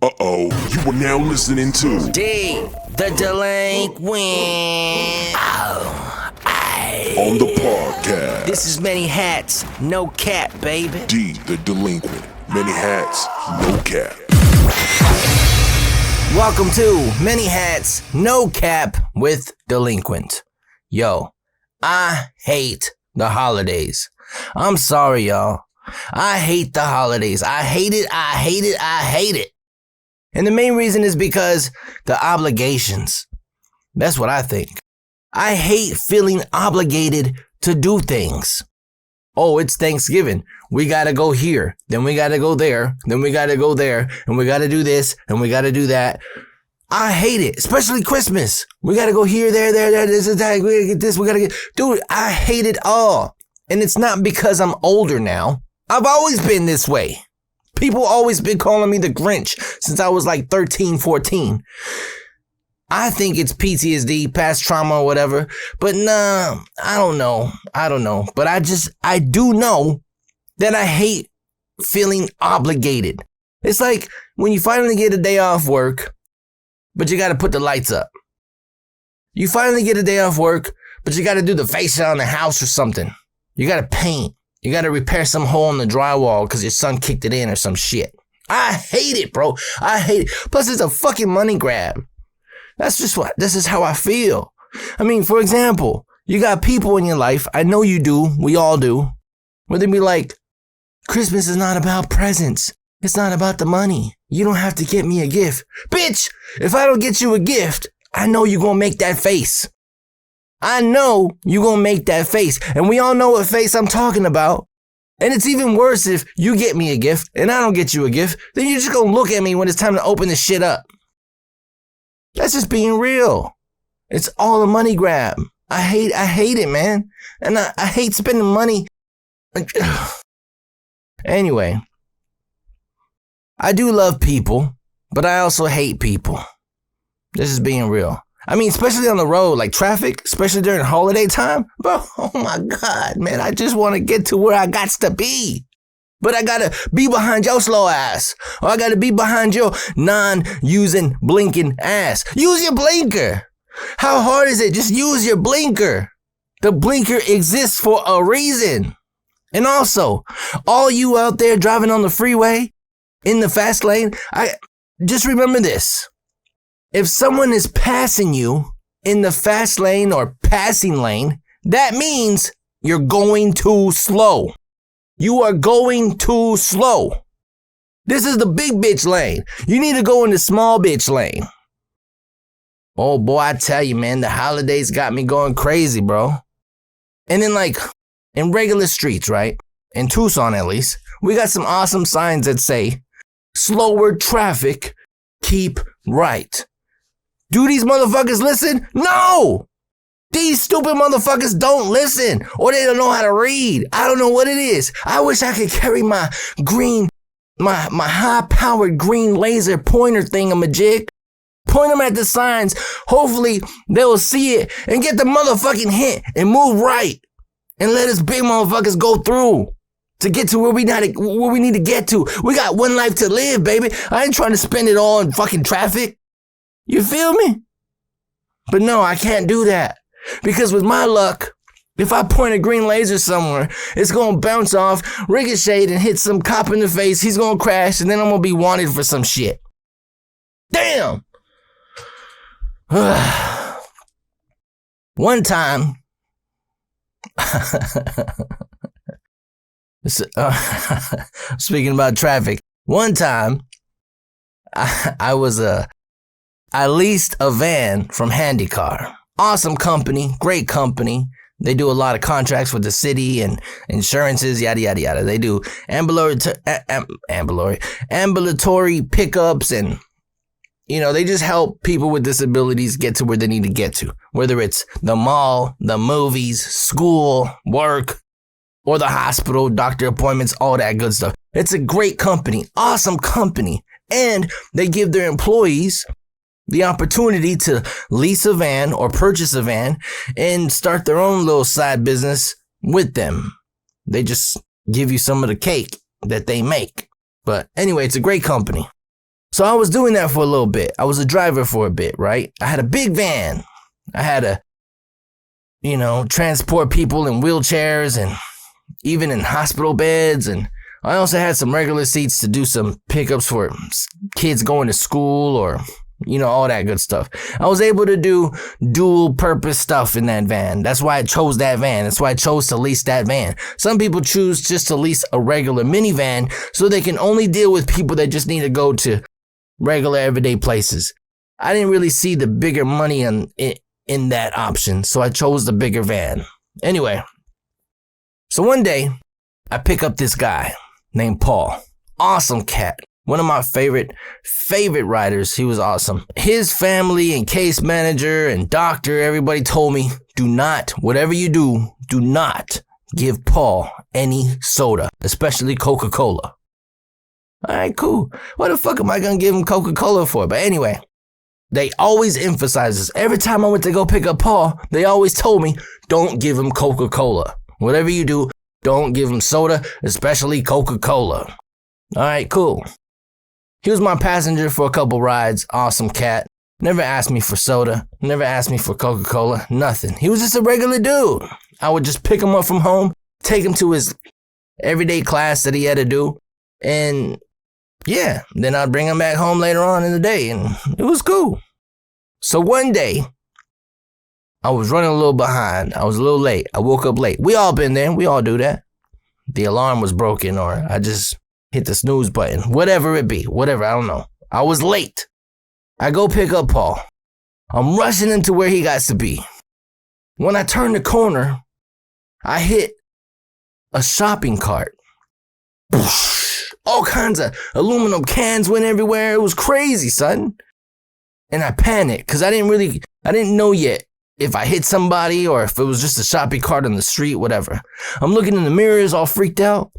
Uh-oh, you are now listening to D, the delinquent. on the podcast. This is Many Hats, no cap, baby. D, the delinquent. Many hats, no cap. Welcome to Many Hats, no cap with Delinquent. Yo, I hate the holidays. I'm sorry, y'all. I hate the holidays. I hate it. And the main reason is because the obligations. That's what I think. I hate feeling obligated to do things. Oh, it's Thanksgiving. We gotta go here. Then we gotta go there. Then we gotta go there. And we gotta do this. And we gotta do that. I hate it. Especially Christmas. We gotta go here, there. This is that. We gotta get this. We gotta get... Dude, I hate it all. And it's not because I'm older now. I've always been this way. People always been calling me the Grinch since I was like 13, 14. I think it's PTSD, past trauma or whatever. But nah, I don't know. But I do know that I hate feeling obligated. It's like when you finally get a day off work, but you got to put the lights up. You finally get a day off work, but you got to do the fascia on the house or something. You got to paint. You got to repair some hole in the drywall because your son kicked it in or some shit. I hate it, bro. I hate it. Plus, it's a fucking money grab. This is how I feel. I mean, for example, you got people in your life, I know you do, we all do, where they be like, Christmas is not about presents. It's not about the money. You don't have to get me a gift. Bitch, if I don't get you a gift, I know you're going to make that face. I know you're going to make that face. And we all know what face I'm talking about. And it's even worse if you get me a gift and I don't get you a gift. Then you're just going to look at me when it's time to open this shit up. That's just being real. It's all a money grab. I hate it, man. And I hate spending money. Anyway, I do love people, but I also hate people. This is being real. I mean, especially on the road, like traffic, especially during holiday time. Bro, oh my God, man. I just want to get to where I got to be. But I got to be behind your slow ass. Or I got to be behind your non-using, blinking ass. Use your blinker. How hard is it? Just use your blinker. The blinker exists for a reason. And also, all you out there driving on the freeway, in the fast lane, just remember this. If someone is passing you in the fast lane or passing lane, that means you're going too slow. You are going too slow. This is the big bitch lane. You need to go in the small bitch lane. Oh boy, I tell you, man, the holidays got me going crazy, bro. And then like in regular streets, right? In Tucson at least, we got some awesome signs that say, slower traffic, keep right. Do these motherfuckers listen? No! These stupid motherfuckers don't listen, or they don't know how to read. I don't know what it is. I wish I could carry my high-powered green laser pointer thingamajig. Point them at the signs. Hopefully, they'll see it and get the motherfucking hint and move right. And let us big motherfuckers go through to get to where we need to get to. We got one life to live, baby. I ain't trying to spend it all in fucking traffic. You feel me? But no, I can't do that. Because with my luck, if I point a green laser somewhere, it's going to bounce off, ricochet, and hit some cop in the face. He's going to crash, and then I'm going to be wanted for some shit. Damn! One time, speaking about traffic, one time, I leased a van from Handycar. Awesome company, great company. They do a lot of contracts with the city and insurances, yada, yada, yada. They do ambulatory pickups and, you know, they just help people with disabilities get to where they need to get to. Whether it's the mall, the movies, school, work, or the hospital, doctor appointments, all that good stuff. It's a great company, awesome company. And they give their employees the opportunity to lease a van or purchase a van and start their own little side business with them. They just give you some of the cake that they make. But anyway, it's a great company. So I was doing that for a little bit. I was a driver for a bit, right? I had a big van. I had to, transport people in wheelchairs and even in hospital beds. And I also had some regular seats to do some pickups for kids going to school or, all that good stuff. I was able to do dual purpose stuff in that van. That's why I chose that van. That's why I chose to lease that van. Some people choose just to lease a regular minivan so they can only deal with people that just need to go to regular everyday places. I didn't really see the bigger money in that option, so I chose the bigger van. Anyway, so one day, I pick up this guy named Paul. Awesome cat. One of my favorite riders. He was awesome. His family and case manager and doctor, everybody told me, whatever you do not give Paul any soda, especially Coca-Cola. All right, cool. What the fuck am I going to give him Coca-Cola for? But anyway, they always emphasize this. Every time I went to go pick up Paul, they always told me, don't give him Coca-Cola. Whatever you do, don't give him soda, especially Coca-Cola. All right, cool. He was my passenger for a couple rides. Awesome cat. Never asked me for soda. Never asked me for Coca-Cola. Nothing. He was just a regular dude. I would just pick him up from home, take him to his everyday class that he had to do, and yeah, then I'd bring him back home later on in the day, and it was cool. So one day, I was running a little behind. I was a little late. I woke up late. We all been there. We all do that. The alarm was broken, or I just hit the snooze button. Whatever it be. Whatever. I don't know. I was late. I go pick up Paul. I'm rushing into where he got to be. When I turn the corner, I hit a shopping cart. All kinds of aluminum cans went everywhere. It was crazy, son. And I panicked because I didn't know yet if I hit somebody or if it was just a shopping cart on the street, whatever. I'm looking in the mirrors all freaked out.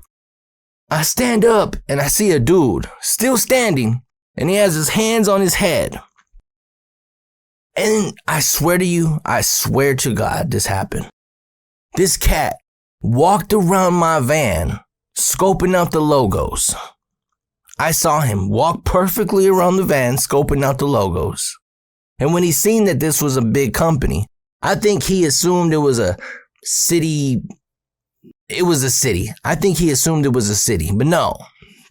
I stand up and I see a dude still standing and he has his hands on his head. And I swear to God, this happened. This cat walked around my van scoping out the logos. I saw him walk perfectly around the van scoping out the logos. And when he seen that this was a big company, I think he assumed it was a city. It was a city. I think he assumed it was a city. But no,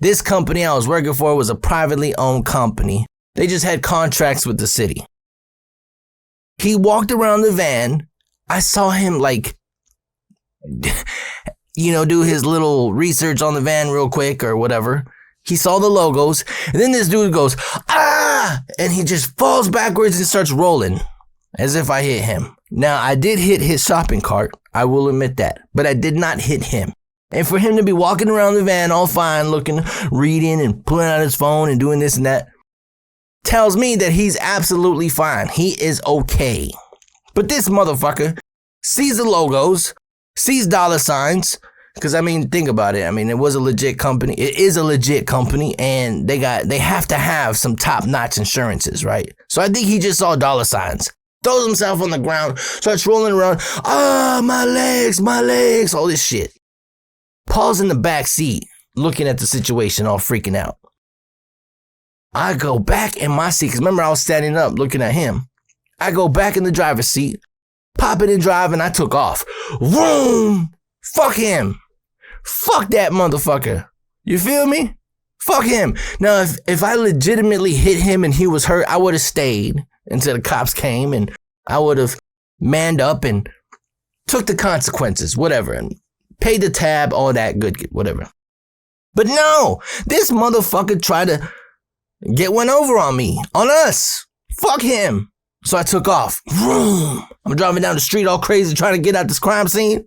this company I was working for was a privately owned company. They just had contracts with the city. He walked around the van. I saw him do his little research on the van real quick or whatever. He saw the logos, and then this dude goes, ah! And he just falls backwards and starts rolling, as if I hit him. Now, I did hit his shopping cart, I will admit that, but I did not hit him. And for him to be walking around the van all fine, looking, reading, and pulling out his phone and doing this and that, tells me that he's absolutely fine. He is okay. But this motherfucker sees the logos, sees dollar signs, because, think about it. It was a legit company. It is a legit company, and they have to have some top-notch insurances, right? So I think he just saw dollar signs, throws himself on the ground, starts rolling around. Ah, my legs, all this shit. Paul's in the back seat, looking at the situation, all freaking out. I go back in my seat, because remember I was standing up looking at him. I go back in the driver's seat, pop it in drive, and I took off. Vroom! Fuck him. Fuck that motherfucker. You feel me? Fuck him. Now, if I legitimately hit him and he was hurt, I would have stayed until the cops came and I would have manned up and took the consequences, whatever, and paid the tab, all that good, whatever. But no, this motherfucker tried to get one over on me, on us. Fuck him. So I took off. Vroom. I'm driving down the street all crazy trying to get out this crime scene.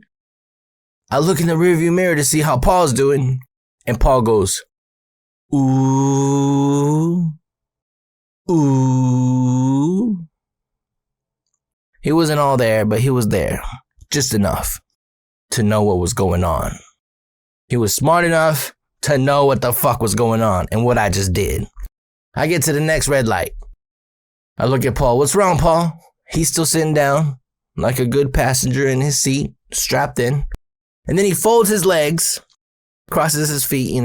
I look in the rearview mirror to see how Paul's doing, and Paul goes, ooh, ooh. He wasn't all there, but he was there, just enough to know what was going on. He was smart enough to know what the fuck was going on and what I just did. I get to the next red light. I look at Paul. What's wrong, Paul? He's still sitting down like a good passenger in his seat, strapped in. And then he folds his legs, crosses his feet,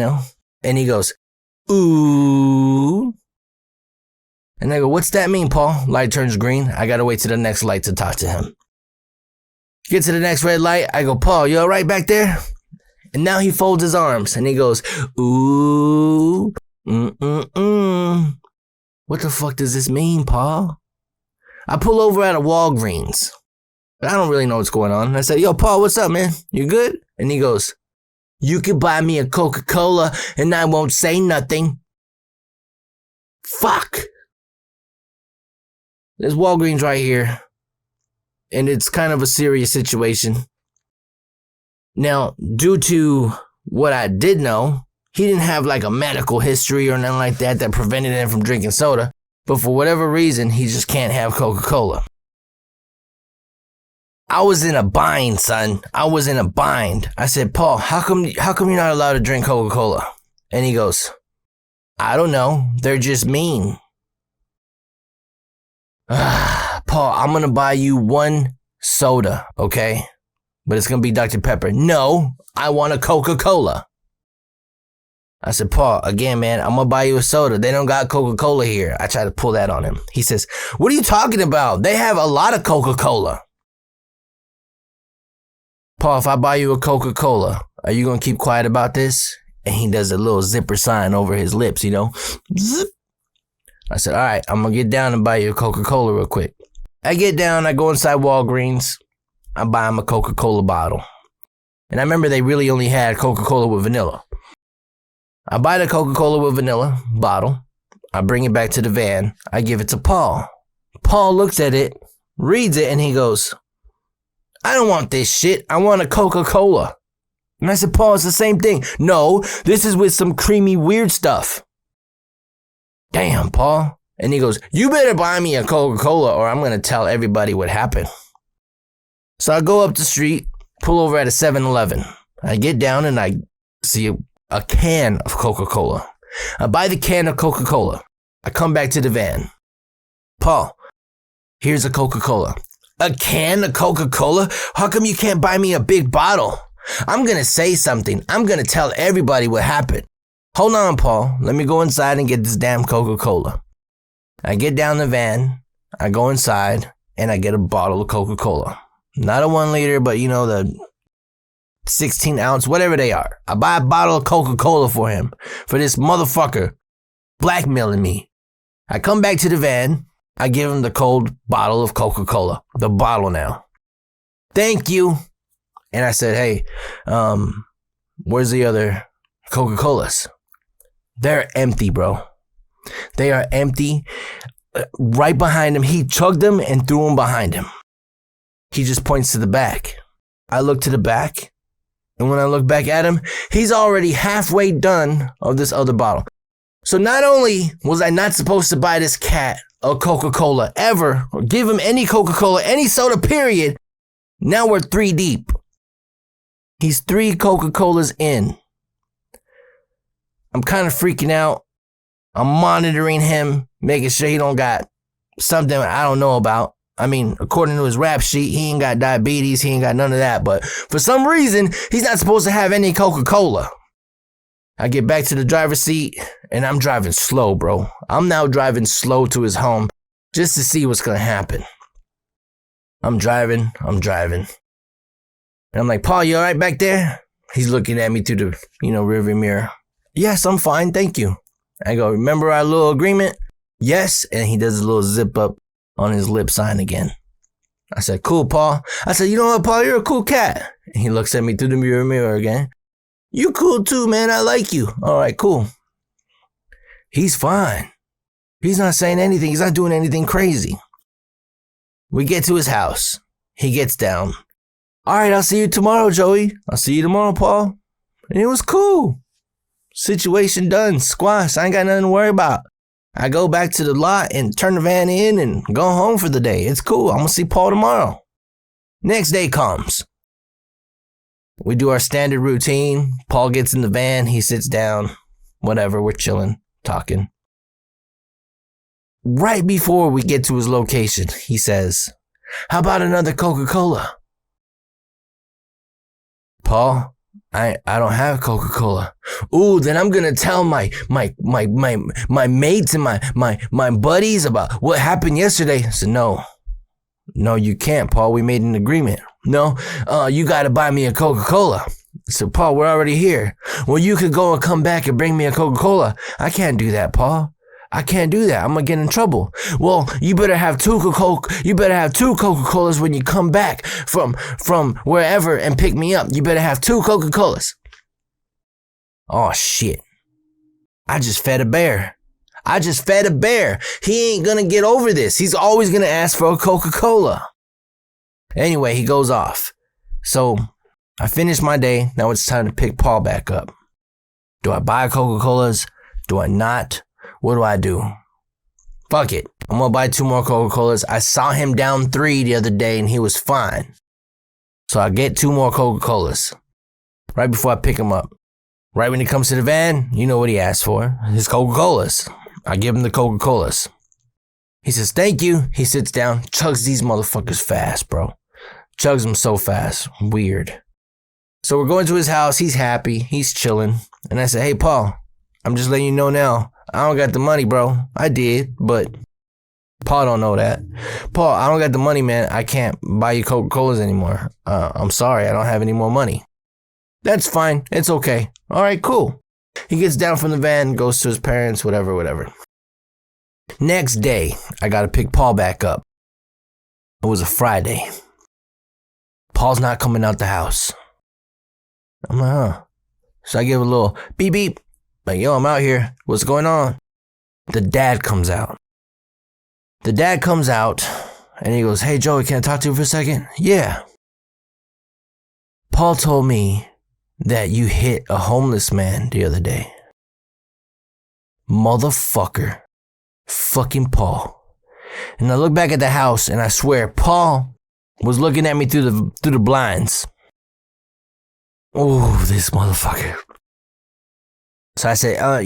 and he goes, ooh. And I go, what's that mean, Paul? Light turns green. I gotta wait to the next light to talk to him. Get to the next red light. I go, Paul, you all right back there? And now he folds his arms and he goes, ooh, What the fuck does this mean, Paul? I pull over at a Walgreens. But I don't really know what's going on. And I said, yo, Paul, what's up, man? You good? And he goes, you can buy me a Coca-Cola and I won't say nothing. Fuck. There's Walgreens right here. And it's kind of a serious situation. Now, due to what I did know, he didn't have like a medical history or nothing like that prevented him from drinking soda. But for whatever reason, he just can't have Coca-Cola. I was in a bind, son. I was in a bind. I said, Paul, how come you're not allowed to drink Coca-Cola? And he goes, I don't know. They're just mean. Paul, I'm going to buy you one soda, okay? But it's going to be Dr. Pepper. No, I want a Coca-Cola. I said, Paul, again, man, I'm going to buy you a soda. They don't got Coca-Cola here. I tried to pull that on him. He says, what are you talking about? They have a lot of Coca-Cola. Paul, if I buy you a Coca-Cola, are you going to keep quiet about this? And he does a little zipper sign over his lips, you know? Zip. I said, all right, I'm going to get down and buy you a Coca-Cola real quick. I get down, I go inside Walgreens. I buy him a Coca-Cola bottle. And I remember they really only had Coca-Cola with vanilla. I buy the Coca-Cola with vanilla bottle. I bring it back to the van. I give it to Paul. Paul looks at it, reads it, and he goes, I don't want this shit. I want a Coca-Cola. And I said, Paul, it's the same thing. No, this is with some creamy weird stuff. Damn, Paul. And he goes, you better buy me a Coca-Cola or I'm going to tell everybody what happened. So I go up the street, pull over at a 7-Eleven. I get down and I see a can of Coca-Cola. I buy the can of Coca-Cola. I come back to the van. Paul, here's a Coca-Cola. A can of Coca-Cola? How come you can't buy me a big bottle? I'm going to say something. I'm going to tell everybody what happened. Hold on, Paul. Let me go inside and get this damn Coca-Cola. I get down the van. I go inside and I get a bottle of Coca-Cola. Not a 1 liter, but you know, the 16 ounce, whatever they are. I buy a bottle of Coca-Cola for him, for this motherfucker blackmailing me. I come back to the van. I give him the cold bottle of Coca-Cola. The bottle now. Thank you. And I said, hey, where's the other Coca-Colas? They're empty, bro. They are empty. Right behind him. He chugged them and threw them behind him. He just points to the back. I look to the back. And when I look back at him, he's already halfway done of this other bottle. So not only was I not supposed to buy this cat a Coca-Cola ever, or give him any Coca-Cola, any soda, period, now we're 3 deep. He's 3 Coca-Colas in. I'm kind of freaking out. I'm monitoring him, making sure he don't got something I don't know about. I mean, according to his rap sheet, he ain't got diabetes. He ain't got none of that. But for some reason, he's not supposed to have any Coca-Cola. I get back to the driver's seat, and I'm driving slow, bro. I'm now driving slow to his home just to see what's going to happen. I'm driving. And I'm like, Paul, you all right back there? He's looking at me through the, rearview mirror. Yes, I'm fine. Thank you. I go, remember our little agreement? Yes. And he does a little zip up on his lip sign again. I said, cool, Paul. I said, you know what, Paul? You're a cool cat. And he looks at me through the mirror again. You cool too, man. I like you. All right, cool. He's fine. He's not saying anything. He's not doing anything crazy. We get to his house. He gets down. All right, I'll see you tomorrow, Joey. I'll see you tomorrow, Paul. And it was cool. Situation done. Squash. I ain't got nothing to worry about. I go back to the lot and turn the van in and go home for the day. It's cool. I'm going to see Paul tomorrow. Next day comes. We do our standard routine. Paul gets in the van. He sits down. Whatever. We're chilling, talking. Right before we get to his location, he says, how about another Coca-Cola? Paul, I don't have Coca-Cola. Ooh, then I'm gonna tell my mates and my buddies about what happened yesterday. I said, no, you can't, Paul. We made an agreement. No, you gotta buy me a Coca-Cola. I said, Paul, we're already here. Well, you could go and come back and bring me a Coca-Cola. I can't do that, Paul. I can't do that. I'm gonna get in trouble. Well, you better have two Coca-Colas when you come back from wherever and pick me up. You better have 2 Coca-Colas. Oh shit. I just fed a bear. He ain't gonna get over this. He's always gonna ask for a Coca-Cola. Anyway, he goes off. So I finished my day. Now it's time to pick Paul back up. Do I buy Coca-Colas? Do I not? What do I do? Fuck it. I'm gonna buy 2 more Coca-Colas. I saw him down 3 the other day and he was fine. So I get 2 more Coca-Colas. Right before I pick him up. Right when he comes to the van, you know what he asks for. His Coca-Colas. I give him the Coca-Colas. He says, thank you. He sits down, chugs these motherfuckers fast, bro. Chugs them so fast. Weird. So we're going to his house. He's happy. He's chilling. And I said, hey, Paul, I'm just letting you know now. I don't got the money, bro. I did, but Paul don't know that. Paul, I don't got the money, man. I can't buy you Coca-Colas anymore. I'm sorry. I don't have any more money. That's fine. It's okay. All right, cool. He gets down from the van, goes to his parents, whatever. Next day, I got to pick Paul back up. It was a Friday. Paul's not coming out the house. I'm like, huh. So I give a little beep beep. Like, yo, I'm out here. What's going on? The dad comes out. And he goes, hey, Joey, can I talk to you for a second? Yeah. Paul told me that you hit a homeless man the other day. Motherfucker. Fucking Paul. And I look back at the house and I swear Paul was looking at me through the blinds. Oh, this motherfucker. So I said, I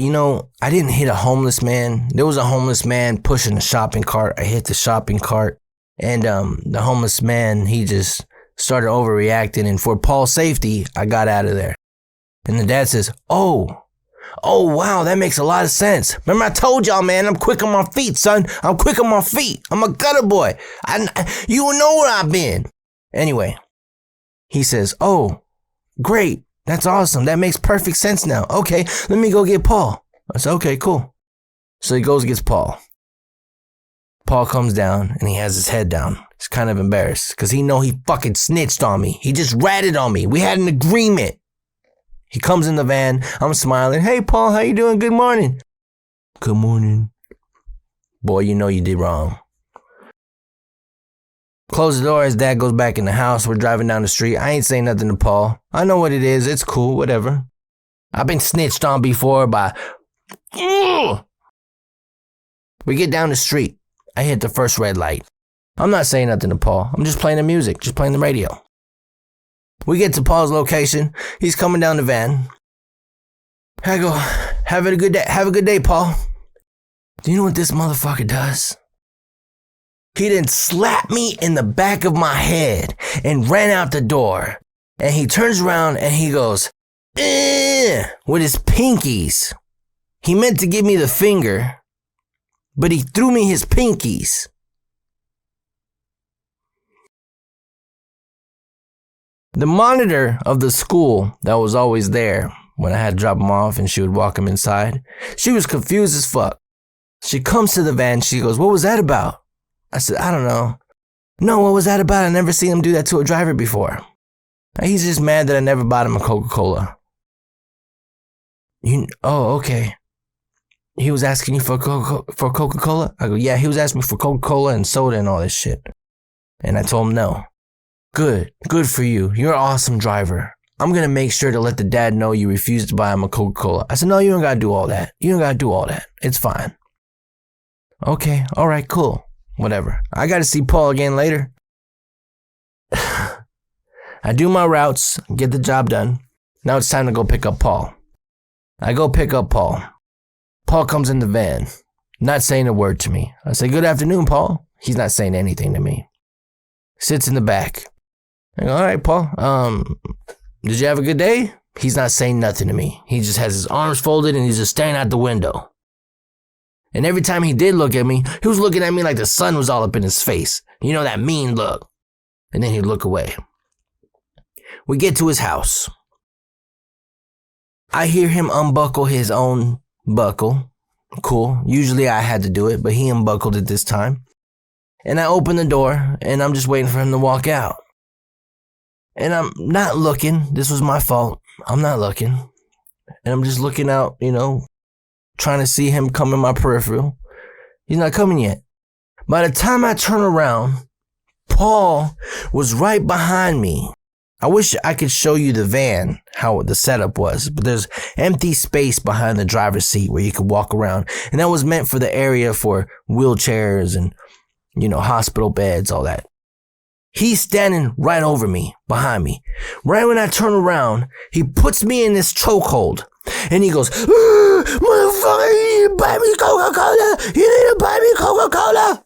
didn't hit a homeless man. There was a homeless man pushing a shopping cart. I hit the shopping cart. And the homeless man, he just started overreacting. And for Paul's safety, I got out of there. And the dad says, oh, wow, that makes a lot of sense. Remember I told y'all, man, I'm quick on my feet, son. I'm quick on my feet. I'm a gutter boy. You know where I've been. Anyway, he says, oh, great. That's awesome. That makes perfect sense now. Okay, let me go get Paul. I said, okay, cool. So he goes and gets Paul. Paul comes down and he has his head down. He's kind of embarrassed because he fucking snitched on me. He just ratted on me. We had an agreement. He comes in the van. I'm smiling. Hey, Paul, how you doing? Good morning. Good morning. Boy, you know you did wrong. Close the door. His dad goes back in the house. We're driving down the street. I ain't saying nothing to Paul. I know what it is. It's cool. Whatever. I've been snitched on before by... We get down the street. I hit the first red light. I'm not saying nothing to Paul. I'm just playing the music. Just playing the radio. We get to Paul's location. He's coming down the van. I go, have a good day. Have a good day, Paul. Do you know what this motherfucker does? He then slapped me in the back of my head and ran out the door. And he turns around and he goes, with his pinkies. He meant to give me the finger, but he threw me his pinkies. The monitor of the school that was always there when I had to drop him off and she would walk him inside, she was confused as fuck. She comes to the van. She goes, what was that about? I said, I don't know. No, what was that about? I never seen him do that to a driver before. He's just mad that I never bought him a Coca-Cola. Oh, okay. He was asking you for Coca-Cola? I go, yeah, he was asking me for Coca-Cola and soda and all this shit. And I told him no. Good for you. You're an awesome driver. I'm going to make sure to let the dad know you refused to buy him a Coca-Cola. I said, no, you don't got to do all that. It's fine. Okay, all right, cool. Whatever. I got to see Paul again later. I do my routes, get the job done. Now it's time to go pick up Paul. I go pick up Paul. Paul comes in the van, not saying a word to me. I say, good afternoon, Paul. He's not saying anything to me. Sits in the back. I go, all right, Paul. Did you have a good day? He's not saying nothing to me. He just has his arms folded and he's just staring out the window. And every time he did look at me, he was looking at me like the sun was all up in his face. You know, that mean look. And then he'd look away. We get to his house. I hear him unbuckle his own buckle. Cool. Usually I had to do it, but he unbuckled it this time. And I open the door, and I'm just waiting for him to walk out. And I'm not looking. This was my fault. I'm not looking. And I'm just looking out, you know, trying to see him come in my peripheral. He's not coming yet. By the time I turn around, Paul was right behind me. I wish I could show you the van, how the setup was, but there's empty space behind the driver's seat where you could walk around. And that was meant for the area for wheelchairs and, you know, hospital beds, all that. He's standing right over me, behind me. Right when I turn around, he puts me in this chokehold. And he goes, motherfucker, you need to buy me Coca-Cola. You need to buy me Coca-Cola.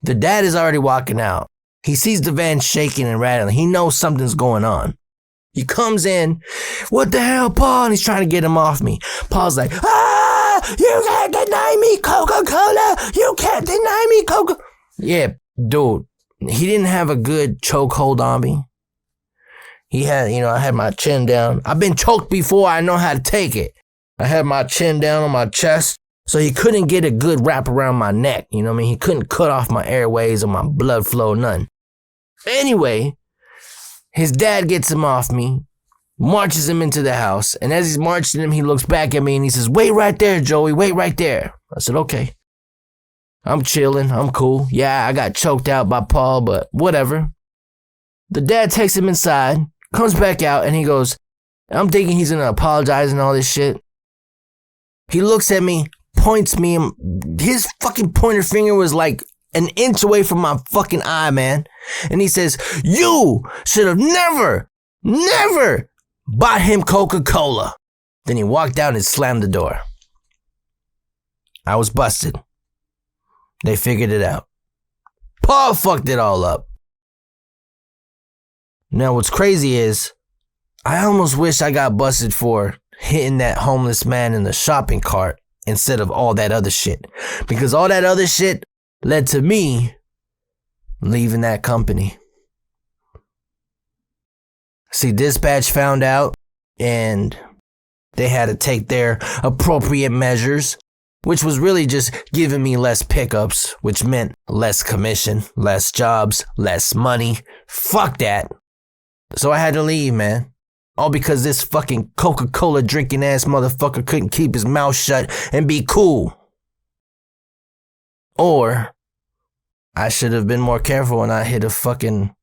The dad is already walking out. He sees the van shaking and rattling. He knows something's going on. He comes in. What the hell, Paul? And he's trying to get him off me. Paul's like, you can't deny me Coca-Cola. You can't deny me Coca. Yeah, dude. He didn't have a good chokehold on me. He had, you know, I had my chin down. I've been choked before. I know how to take it. I had my chin down on my chest, so he couldn't get a good wrap around my neck. You know what I mean? He couldn't cut off my airways or my blood flow, none. Anyway, his dad gets him off me, marches him into the house, and as he's marching him, he looks back at me and he says, wait right there, Joey, wait right there. I said, okay. I'm chilling, I'm cool. Yeah, I got choked out by Paul, but whatever. The dad takes him inside, comes back out, and he goes, I'm thinking he's gonna apologize and all this shit. He looks at me, points me, his fucking pointer finger was like an inch away from my fucking eye, man. And he says, you should have never bought him Coca-Cola. Then he walked out and slammed the door. I was busted. They figured it out. Paul fucked it all up. Now what's crazy is, I almost wish I got busted for hitting that homeless man in the shopping cart instead of all that other shit. Because all that other shit led to me leaving that company. See, dispatch found out and they had to take their appropriate measures, which was really just giving me less pickups, which meant less commission, less jobs, less money. Fuck that. So I had to leave, man. All because this fucking Coca-Cola drinking ass motherfucker couldn't keep his mouth shut and be cool. Or I should have been more careful when I hit a fucking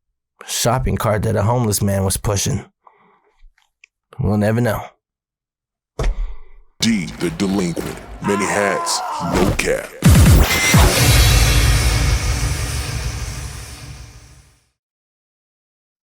shopping cart that a homeless man was pushing. We'll never know. D, the delinquent. Many hats, no cap.